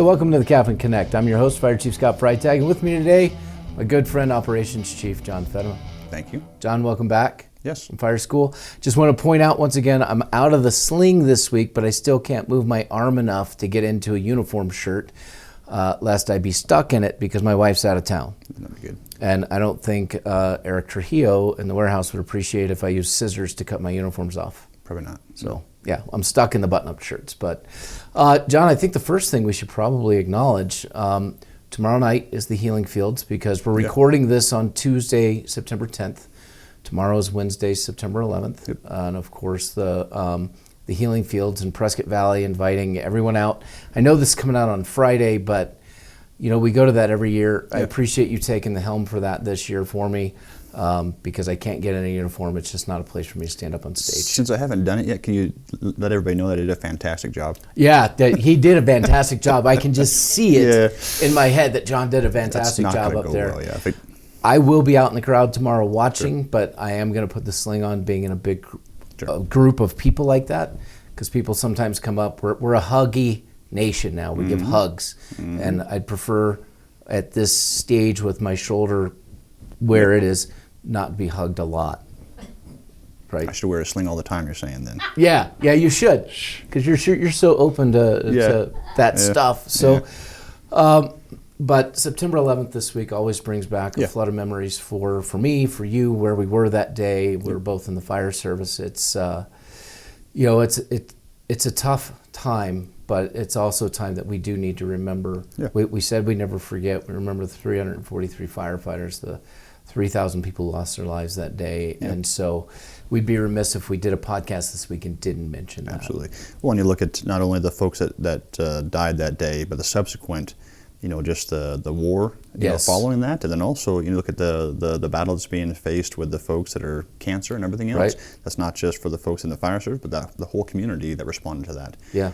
welcome to the CAFMA Connect. I'm your host, Fire Chief Scott Freitag, and with me today, my good friend, Operations Chief John Fedema. Thank you. John, welcome back. Yes. From Fire School. Just want to point out once again, I'm out of the sling this week, but I still can't move my arm enough to get into a uniform shirt, lest I be stuck in it because my wife's out of town. That'd be good. And I don't think Eric Trujillo in the warehouse would appreciate if I used scissors to cut my uniforms off. Probably not. So, yeah, I'm stuck in the button-up shirts. But, John, I think the first thing we should probably acknowledge, tomorrow night is the Healing Fields because we're recording this on Tuesday, September 10th. Tomorrow is Wednesday, September 11th. Yep. And, of course, the Healing Fields in Prescott Valley, inviting everyone out. I know this is coming out on Friday, but, you know, we go to that every year. I appreciate you taking the helm for that this year for me. Because I can't get in a uniform. It's just not a place for me to stand up on stage. Since I haven't done it yet, can you let everybody know that I did a fantastic job? Yeah, he did a fantastic job. I can just see it in my head that John did a fantastic job up there. Well, I will be out in the crowd tomorrow watching, but I am going to put the sling on being in a big group of people like that, because people sometimes come up. We're a huggy nation now. We give hugs, and I'd prefer at this stage with my shoulder where it is not be hugged a lot, right? I should wear a sling all the time, you're saying then. Yeah, you should, because you're so open to that stuff. So, but September 11th this week always brings back a flood of memories for me, for you, where we were that day. We were both in the fire service. It's it's a tough time, but it's also a time that we do need to remember. Yeah. We said we never forget. We remember the 343 firefighters, the 3,000 people lost their lives that day. Yep. And so we'd be remiss if we did a podcast this week and didn't mention that. Absolutely. Well, when you look at not only the folks that died that day, but the subsequent, just the war following that, and then also you look at the battle that's being faced with the folks that are cancer and everything else. Right. That's not just for the folks in the fire service, but the whole community that responded to that. Yeah.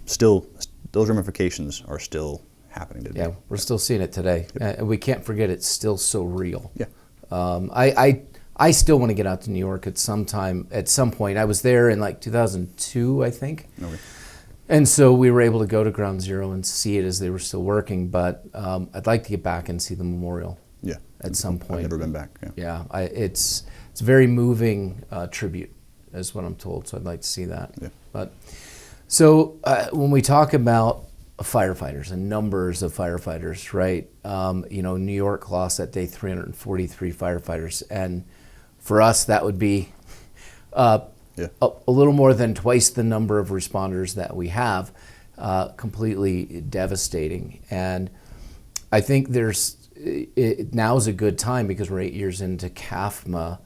Still, those ramifications are still happening today. Yeah, we're still seeing it today, and we can't forget it's still so real. Yeah. I still want to get out to New York at some point. I was there in like 2002, I think. Okay. And so we were able to go to Ground Zero and see it as they were still working, but I'd like to get back and see the memorial. Yeah. At some point. I've never been back. Yeah. It's a very moving tribute, is what I'm told. So I'd like to see that. Yeah. But so when we talk about firefighters and numbers of firefighters, right? New York lost that day 343 firefighters, and for us that would be a little more than twice the number of responders that we have. Completely devastating, and I think now is a good time because we're 8 years into CAFMA,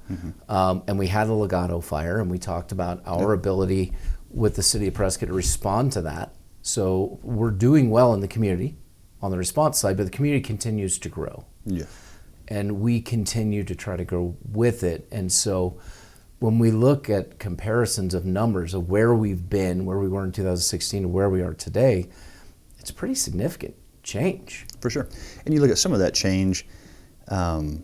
and we had the Legato fire, and we talked about our ability with the city of Prescott to respond to that. So we're doing well in the community on the response side, but the community continues to grow. Yeah. And we continue to try to grow with it. And so when we look at comparisons of numbers of where we've been, where we were in 2016 to where we are today, it's a pretty significant change. For sure. And you look at some of that change, through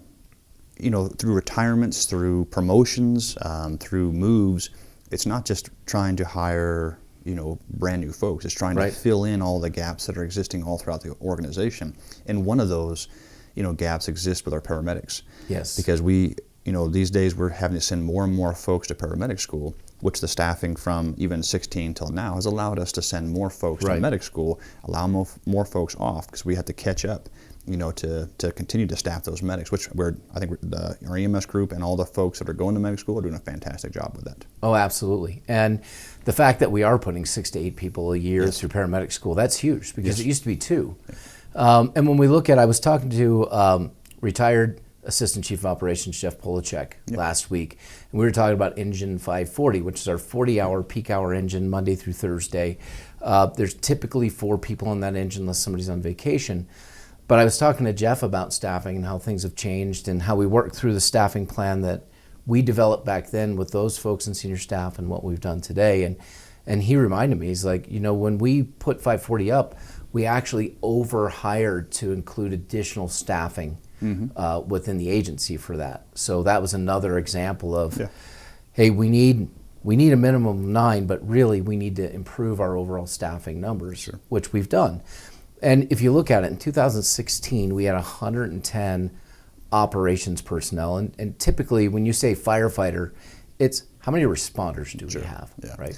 retirements, through promotions, through moves. It's not just trying to hire brand new folks. It's trying to fill in all the gaps that are existing all throughout the organization. And one of those, gaps exists with our paramedics. Yes. Because we, these days we're having to send more and more folks to paramedic school, which the staffing from even 16 till now has allowed us to send more folks to medic school, allow more folks off because we had to catch up, to continue to staff those medics, which I think our EMS group and all the folks that are going to medic school are doing a fantastic job with that. Oh, absolutely. And the fact that we are putting 6 to 8 people a year through paramedic school, that's huge because it used to be 2. And when we look at, I was talking to retired Assistant Chief of Operations Jeff Polachek last week, and we were talking about Engine 540, which is our 40-hour peak hour engine Monday through Thursday. There's typically 4 people on that engine unless somebody's on vacation. But I was talking to Jeff about staffing and how things have changed and how we worked through the staffing plan that we developed back then with those folks in senior staff and what we've done today. And he reminded me, he's like, when we put 540 up, we actually overhired to include additional staffing within the agency for that. So that was another example of, hey, we need a minimum of 9, but really we need to improve our overall staffing numbers, which we've done. And if you look at it, in 2016, we had 110 operations personnel. And typically, when you say firefighter, it's how many responders do we have, right?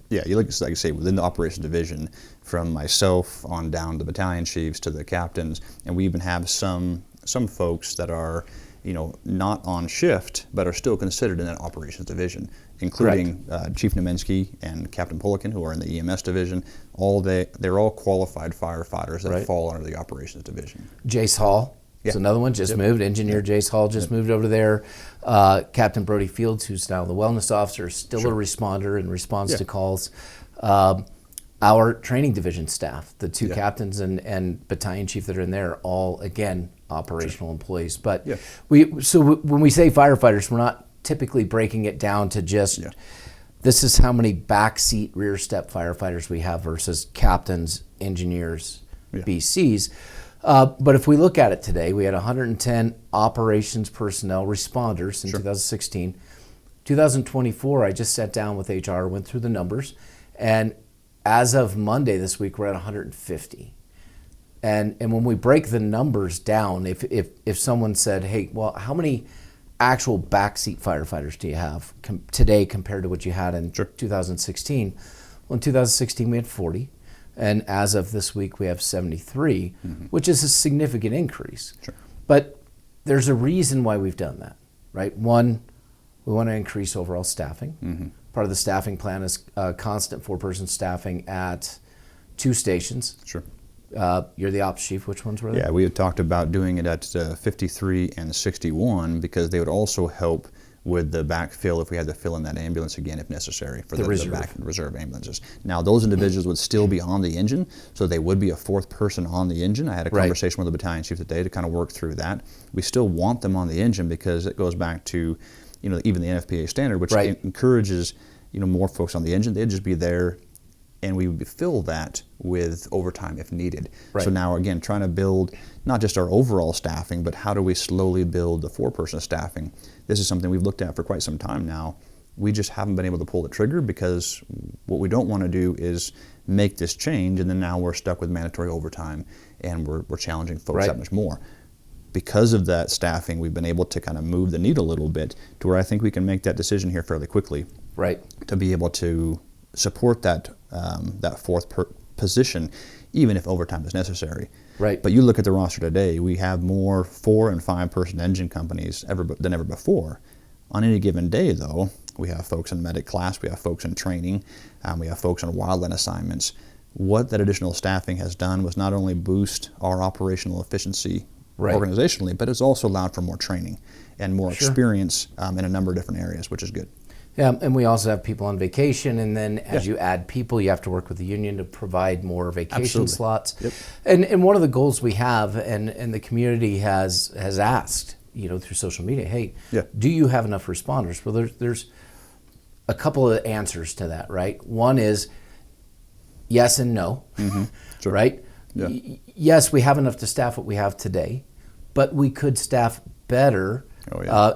Yeah, like I say, within the operations division, from myself on down to the battalion chiefs to the captains, and we even have some folks that are, not on shift, but are still considered in that operations division, including Chief Nemensky and Captain Pullican, who are in the EMS division. They're all qualified firefighters that fall under the operations division. Jace Hall. It's another one, just moved. Engineer Jace Hall just moved over there. Captain Brody Fields, who's now the wellness officer, still a responder and responds to calls. Our training division staff, the two captains and battalion chief that are in there, all, again, operational employees. But when we say firefighters, we're not typically breaking it down to just this is how many backseat rear step firefighters we have versus captains, engineers, BCs. But if we look at it today, we had 110 operations personnel responders in 2016. 2024, I just sat down with HR, went through the numbers, and as of Monday this week, we're at 150. And when we break the numbers down, if someone said, hey, well, how many actual backseat firefighters do you have today compared to what you had in 2016? Well, in 2016, we had 40. And as of this week, we have 73, which is a significant increase. But there's a reason why we've done that, right? One, we want to increase overall staffing. Part of the staffing plan is constant 4-person staffing at 2 stations. You're the ops chief. Which ones were they? Yeah, we had talked about doing it at 53 and 61 because they would also help with the backfill if we had to fill in that ambulance again if necessary for the reserve ambulances. Now those individuals would still be on the engine, so they would be a 4th person on the engine. I had a conversation with the battalion chief today to kind of work through that. We still want them on the engine because it goes back to, even the NFPA standard, which encourages, more folks on the engine. They'd just be there, and we would fill that with overtime if needed. So now, again, trying to build not just our overall staffing, but how do we slowly build the 4-person staffing? This is something we've looked at for quite some time now. We just haven't been able to pull the trigger because what we don't want to do is make this change, and then now we're stuck with mandatory overtime, and we're challenging folks that much more. Because of that staffing, we've been able to kind of move the needle a little bit to where I think we can make that decision here fairly quickly. To be able to support that 4th position, even if overtime is necessary. But you look at the roster today, we have more 4- and 5-person engine companies than ever before. On any given day, though, we have folks in medic class, we have folks in training, we have folks on wildland assignments. What that additional staffing has done was not only boost our operational efficiency organizationally, but it's also allowed for more training and more experience in a number of different areas, which is good. Yeah, and we also have people on vacation, and then as you add people, you have to work with the union to provide more vacation slots. And one of the goals we have, and the community has asked, through social media, hey, do you have enough responders? Well, there's a couple of answers to that, right? One is yes and no, right? Yes, we have enough to staff what we have today, but we could staff better.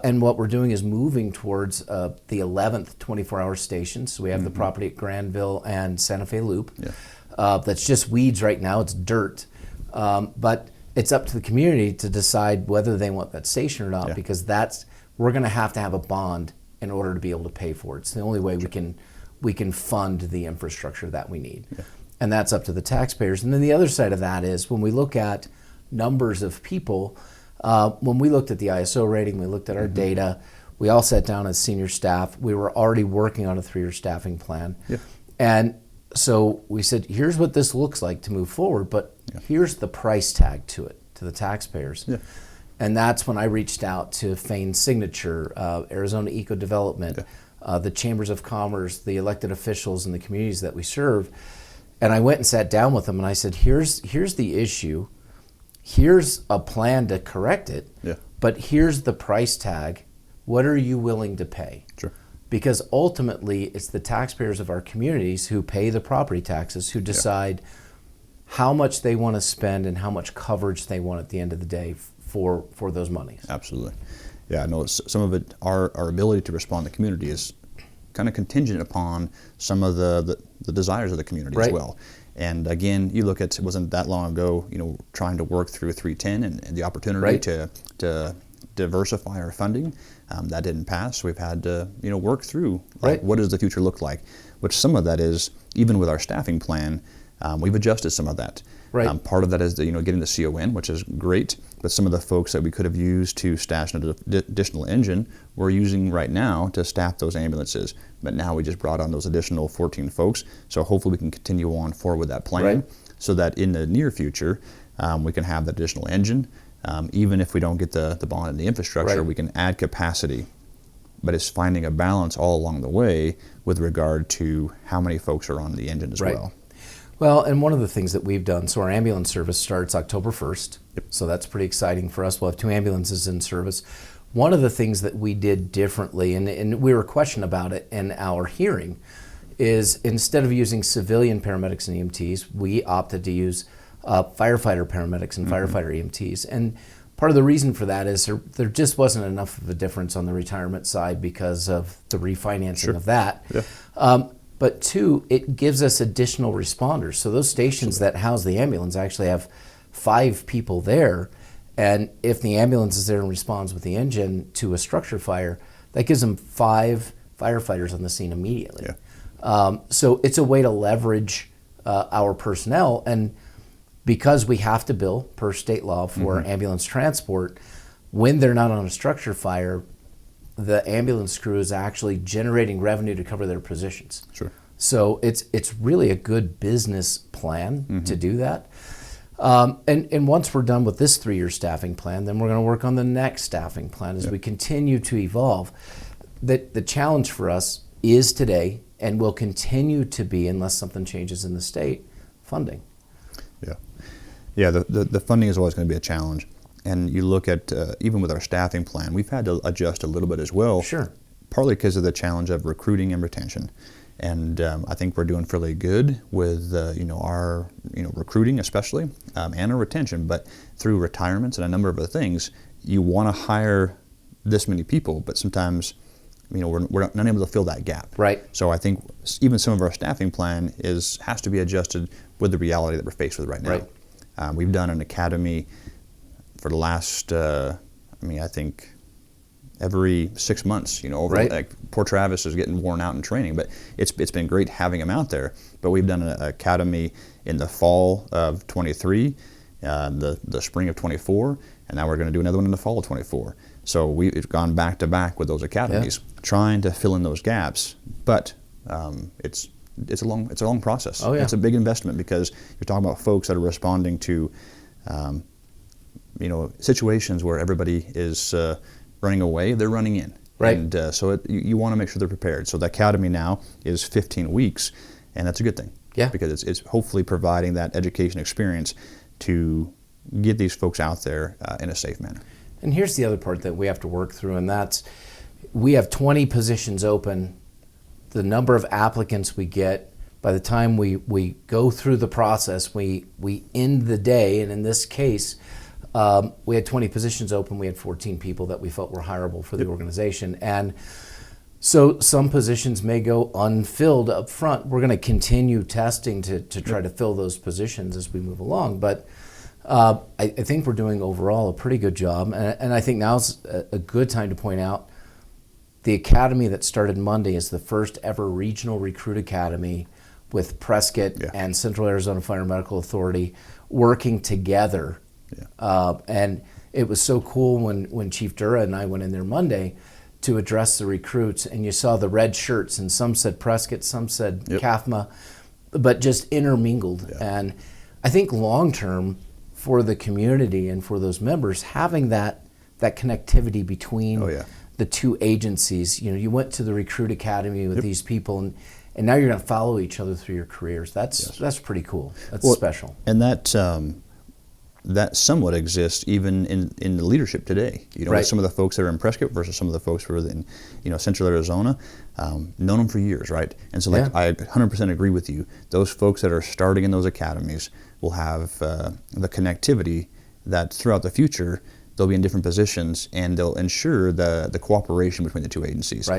And what we're doing is moving towards the 11th 24-hour station. So we have the property at Granville and Santa Fe Loop. That's just weeds right now. It's dirt. But it's up to the community to decide whether they want that station or not, because we're going to have a bond in order to be able to pay for it. It's the only way we can fund the infrastructure that we need. And that's up to the taxpayers. And then the other side of that is when we look at numbers of people, when we looked at the ISO rating, we looked at our data, we all sat down as senior staff. We were already working on a 3-year staffing plan. And so we said, here's what this looks like to move forward, but here's the price tag to it, to the taxpayers. And that's when I reached out to Fane's Signature, Arizona Eco Development, the Chambers of Commerce, the elected officials in the communities that we serve. And I went and sat down with them and I said, here's the issue. Here's a plan to correct it, but here's the price tag. What are you willing to pay? Because ultimately, it's the taxpayers of our communities who pay the property taxes who decide how much they want to spend and how much coverage they want at the end of the day for those monies. Absolutely. Yeah, I know some of it, our ability to respond to the community is kind of contingent upon some of the desires of the community as well. And again, you look at, it wasn't that long ago, trying to work through 310 and the opportunity to diversify our funding. That didn't pass. So we've had to, work through what does the future look like, which some of that is, even with our staffing plan, we've adjusted some of that. Right. Part of that is getting the CON, which is great, but some of the folks that we could have used to stash an additional engine, we're using right now to staff those ambulances. But now we just brought on those additional 14 folks, so hopefully we can continue on forward with that plan, so that in the near future we can have that additional engine. Even if we don't get the bond and the infrastructure, we can add capacity. But it's finding a balance all along the way with regard to how many folks are on the engine as well. Well, and one of the things that we've done, so our ambulance service starts October 1st, so that's pretty exciting for us. We'll have 2 ambulances in service. One of the things that we did differently, and we were questioned about it in our hearing, is instead of using civilian paramedics and EMTs, we opted to use firefighter paramedics and firefighter EMTs. And part of the reason for that is there just wasn't enough of a difference on the retirement side because of the refinancing of that. But 2, it gives us additional responders. So those stations that house the ambulance actually have 5 people there. And if the ambulance is there and responds with the engine to a structure fire, that gives them 5 firefighters on the scene immediately. So it's a way to leverage our personnel. And because we have to bill per state law for ambulance transport, when they're not on a structure fire, the ambulance crew is actually generating revenue to cover their positions. So it's really a good business plan to do that. And once we're done with this 3-year staffing plan, then we're going to work on the next staffing plan as we continue to evolve. The challenge for us is today, and will continue to be unless something changes in the state, funding. The funding is always going to be a challenge. And you look at, even with our staffing plan, we've had to adjust a little bit as well. Partly because of the challenge of recruiting and retention. And I think we're doing fairly good with our recruiting especially, and our retention. But through retirements and a number of other things, you want to hire this many people, but sometimes we're not able to fill that gap. So I think even some of our staffing plan has to be adjusted with the reality that we're faced with right now. We've done an academy for the last, I think every 6 months, like poor Travis is getting worn out in training, but it's been great having him out there. But we've done an academy in the fall of 23, the spring of 24, and now we're going to do another one in the fall of 24. So we've gone back to back with those academies, trying to fill in those gaps. But it's a long process. It's a big investment because you're talking about folks that are responding to situations where everybody is running away, they're running in. And so you want to make sure they're prepared. So the academy now is 15 weeks, and that's a good thing. Because it's hopefully providing that education experience to get these folks out there in a safe manner. And here's the other part that we have to work through, and that's we have 20 positions open. The number of applicants we get, by the time we go through the process, we end the day, and in this case, we had 20 positions open. We had 14 people that we felt were hireable for the organization. And so some positions may go unfilled up front. We're going to continue testing to try to fill those positions as we move along. But I think we're doing overall a pretty good job. And I think now's a good time to point out the academy that started Monday is the first ever regional recruit academy with Prescott and Central Arizona Fire Medical Authority working together. And it was so cool when Chief Dura and I went in there Monday to address the recruits, and you saw the red shirts, and some said Prescott, some said CAFMA, but just intermingled. And I think long term for the community and for those members, having that connectivity between the two agencies, you went to the recruit academy with these people, and now you're going to follow each other through your careers. That's pretty cool. That's special. And that somewhat exists even in the leadership today. Some of the folks that are in Prescott versus some of the folks who are in Central Arizona, known them for years, right? And so I 100% agree with you. Those folks that are starting in those academies will have the connectivity that throughout the future they'll be in different positions, and they'll ensure the cooperation between the two agencies.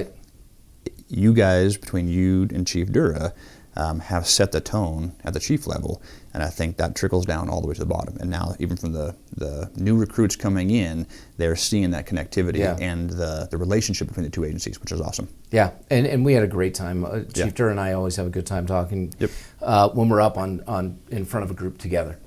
You guys, between you and Chief Dura, have set the tone at the chief level, and I think that trickles down all the way to the bottom. And now, even from the new recruits coming in, they're seeing that connectivity and the relationship between the two agencies, which is awesome. Yeah, and we had a great time. Chief Durr and I always have a good time talking when we're up on in front of a group together.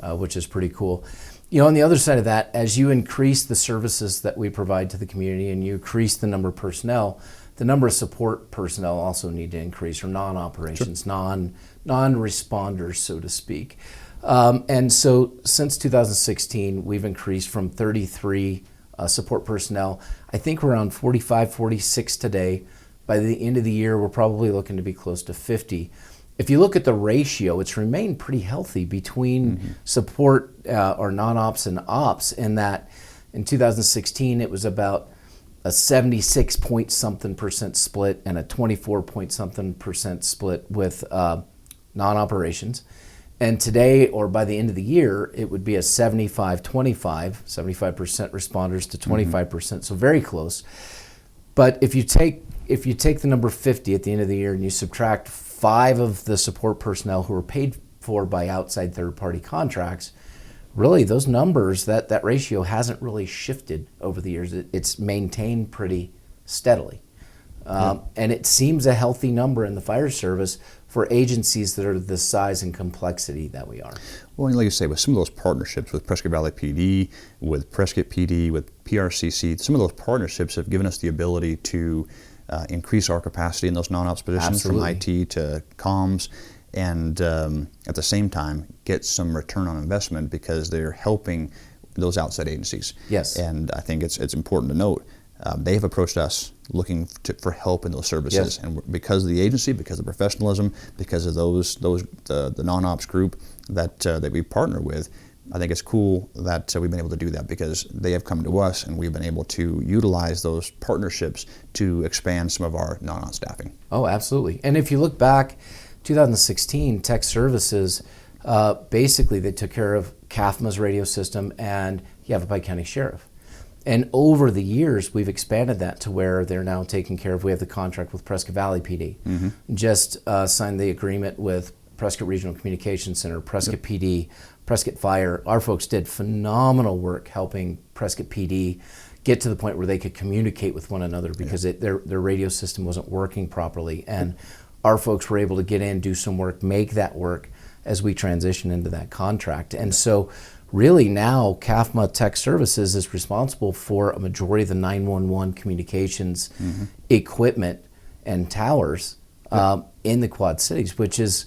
Which is pretty cool. You know, on the other side of that, as you increase the services that we provide to the community and you increase the number of personnel, the number of support personnel also need to increase, or non-operations, non-responders, so to speak. And so since 2016, we've increased from 33 support personnel. I think we're around 45, 46 today. By the end of the year, we're probably looking to be close to 50. If you look at the ratio, it's remained pretty healthy between support or non-ops and ops, in that in 2016 it was about a 76 point something percent split and a 24 point something percent split with non-operations. And today, or by the end of the year, it would be a 75-25, 75% responders to 25%, so very close. But if you take the number 50 at the end of the year and you subtract 5 of the support personnel who are paid for by outside third-party contracts, really those numbers, that ratio hasn't really shifted over the years. It's maintained pretty steadily. And it seems a healthy number in the fire service for agencies that are the size and complexity that we are. Well, and like you say, with some of those partnerships with Prescott Valley PD, with Prescott PD, with PRCC, some of those partnerships have given us the ability to increase our capacity in those non-ops positions. Absolutely. From IT to comms, and at the same time get some return on investment because they're helping those outside agencies. Yes. And I think it's important to note they have approached us looking for help in those services. Yes. And because of the agency, because of professionalism, because of the non-ops group that we partner with, I think it's cool that we've been able to do that because they have come to us and we've been able to utilize those partnerships to expand some of our non-ops staffing. Oh, absolutely. And if you look back, 2016, Tech Services, basically they took care of CAFMA's radio system and Yavapai County Sheriff. And over the years, we've expanded that to where they're now taking care of, we have the contract with Prescott Valley PD. Just signed the agreement with Prescott Regional Communications Center, Prescott PD, Prescott Fire. Our folks did phenomenal work helping Prescott PD get to the point where they could communicate with one another because their radio system wasn't working properly. And our folks were able to get in, do some work, make that work as we transition into that contract. And so really now CAFMA Tech Services is responsible for a majority of the 911 communications equipment and towers in the Quad Cities, which is,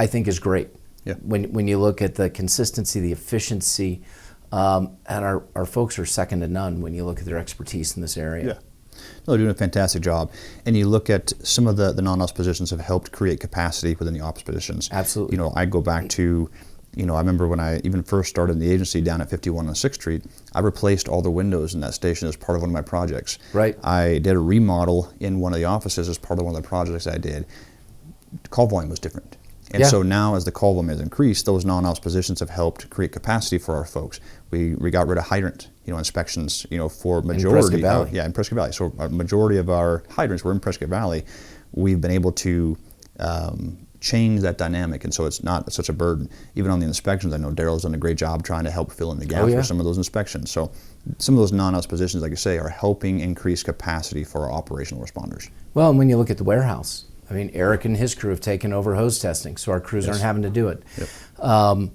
I think, is great. Yeah. When you look at the consistency, the efficiency, and our folks are second to none when you look at their expertise in this area. Yeah. No, they're doing a fantastic job. And you look at some of the non-ops positions have helped create capacity within the ops positions. Absolutely. You know, I go back to, I remember when I even first started in the agency down at 51 on 6th Street, I replaced all the windows in that station as part of one of my projects. Right. I did a remodel in one of the offices as part of one of the projects I did. The call volume was different. And so now as the call volume has increased, those non-ops positions have helped create capacity for our folks. We got rid of hydrant, inspections, for majority. In Prescott Valley. So a majority of our hydrants were in Prescott Valley. We've been able to change that dynamic, and so it's not such a burden. Even on the inspections, I know Daryl's done a great job trying to help fill in the gap for some of those inspections. So some of those non-ops positions, like you say, are helping increase capacity for our operational responders. Well, and when you look at the warehouse, I mean, Eric and his crew have taken over hose testing, so our crews aren't having to do it. Yep.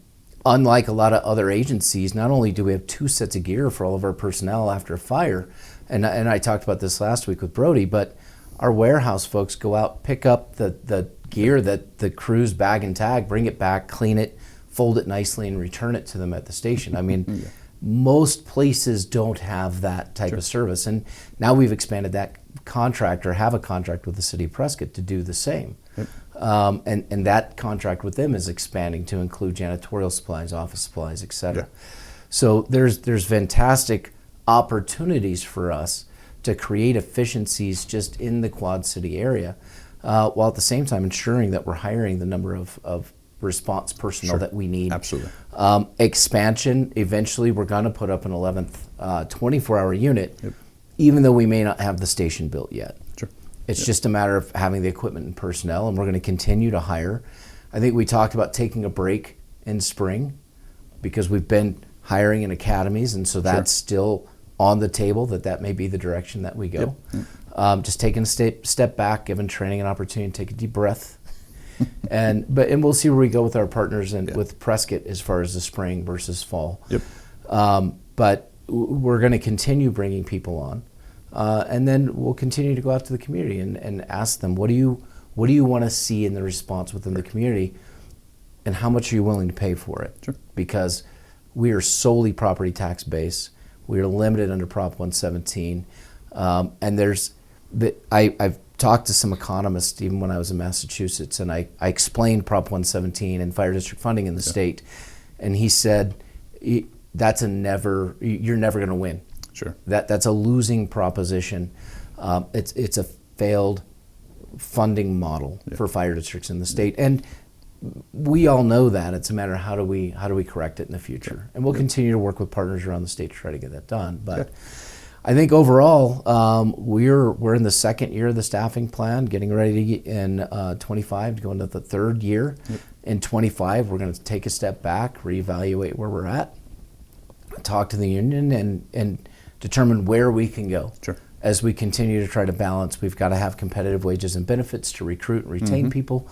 Unlike a lot of other agencies, not only do we have 2 sets of gear for all of our personnel after a fire, and I talked about this last week with Brody, but our warehouse folks go out, pick up the gear that the crews bag and tag, bring it back, clean it, fold it nicely, and return it to them at the station. I mean, most places don't have that type of service, and now we've expanded that contract, or have a contract with the city of Prescott to do the same. Yep. And that contract with them is expanding to include janitorial supplies, office supplies, etc. Yeah. So there's fantastic opportunities for us to create efficiencies just in the Quad City area, while at the same time ensuring that we're hiring the number of response personnel that we need. Absolutely. Expansion, eventually we're going to put up an 11th 24-hour unit, even though we may not have the station built yet. Sure. It's just a matter of having the equipment and personnel, and we're going to continue to hire. I think we talked about taking a break in spring because we've been hiring in academies, and so that's still on the table, that may be the direction that we go. Just taking a step back, giving training an opportunity to take a deep breath. and we'll see where we go with our partners and with Prescott as far as the spring versus fall. But we're going to continue bringing people on. And then we'll continue to go out to the community and ask them, what do you want to see in the response within the community, and how much are you willing to pay for it? Because we are solely property tax based. We are limited under Prop 117. And I've talked to some economists even when I was in Massachusetts, and I explained Prop 117 and fire district funding in the state, and he said, you're never going to win. That's a losing proposition. It's a failed funding model for fire districts in the state, and we all know that. It's a matter of how do we correct it in the future, and we'll continue to work with partners around the state to try to get that done. But I think overall, we're in the second year of the staffing plan, getting ready to get in 25 to go into the third year. In 25, we're going to take a step back, reevaluate where we're at, talk to the union, and determine where we can go. As we continue to try to balance, we've got to have competitive wages and benefits to recruit and retain people.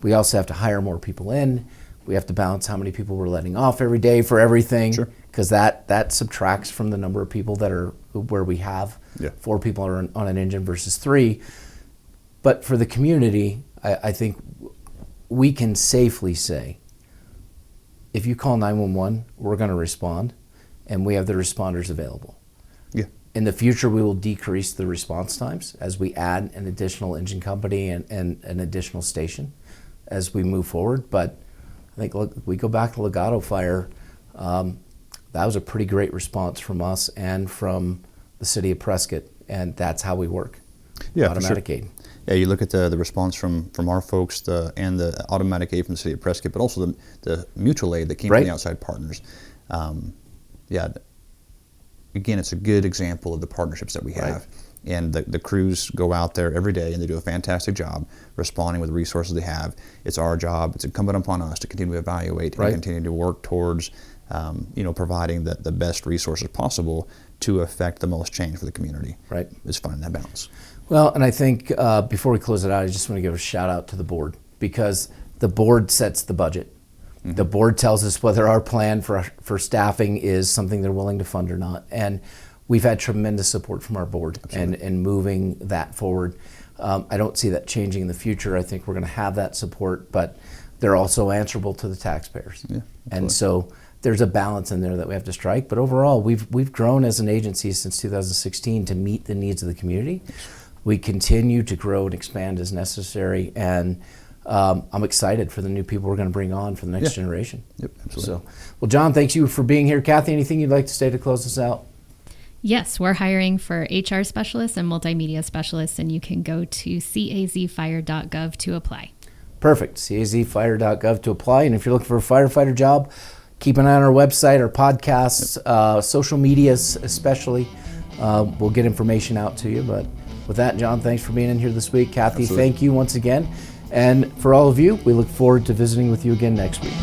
We also have to hire more people in. We have to balance how many people we're letting off every day for everything, because that subtracts from the number of people that are where we have 4 people are on an engine versus 3. But for the community, I think we can safely say, if you call 911, we're going to respond, and we have the responders available. In the future, we will decrease the response times as we add an additional engine company and an additional station as we move forward. But I think, look, we go back to Legato Fire, that was a pretty great response from us and from the city of Prescott, and that's how we work. Automatic aid. You look at the response from our folks and the automatic aid from the city of Prescott, but also the mutual aid that came from the outside partners. Again, it's a good example of the partnerships that we have. And the crews go out there every day and they do a fantastic job responding with the resources they have. It's our job, it's incumbent upon us to continue to evaluate and continue to work towards providing the best resources possible to affect the most change for the community. It's finding that balance. Well, and I think before we close it out, I just want to give a shout out to the board, because the board sets the budget. The board tells us whether our plan for staffing is something they're willing to fund or not. And we've had tremendous support from our board and moving that forward. I don't see that changing in the future. I think we're going to have that support, but they're also answerable to the taxpayers. And so there's a balance in there that we have to strike. But overall, we've grown as an agency since 2016 to meet the needs of the community. We continue to grow and expand as necessary, and I'm excited for the new people we're going to bring on for the next generation. So, well, John, thanks you for being here. Kathy, anything you'd like to say to close us out? Yes, we're hiring for HR specialists and multimedia specialists, and you can go to cazfire.gov to apply. Perfect. cazfire.gov to apply. And if you're looking for a firefighter job, keep an eye on our website, our podcasts, social medias especially. We'll get information out to you. But with that, John, thanks for being in here this week. Kathy, thank you once again. And for all of you, we look forward to visiting with you again next week.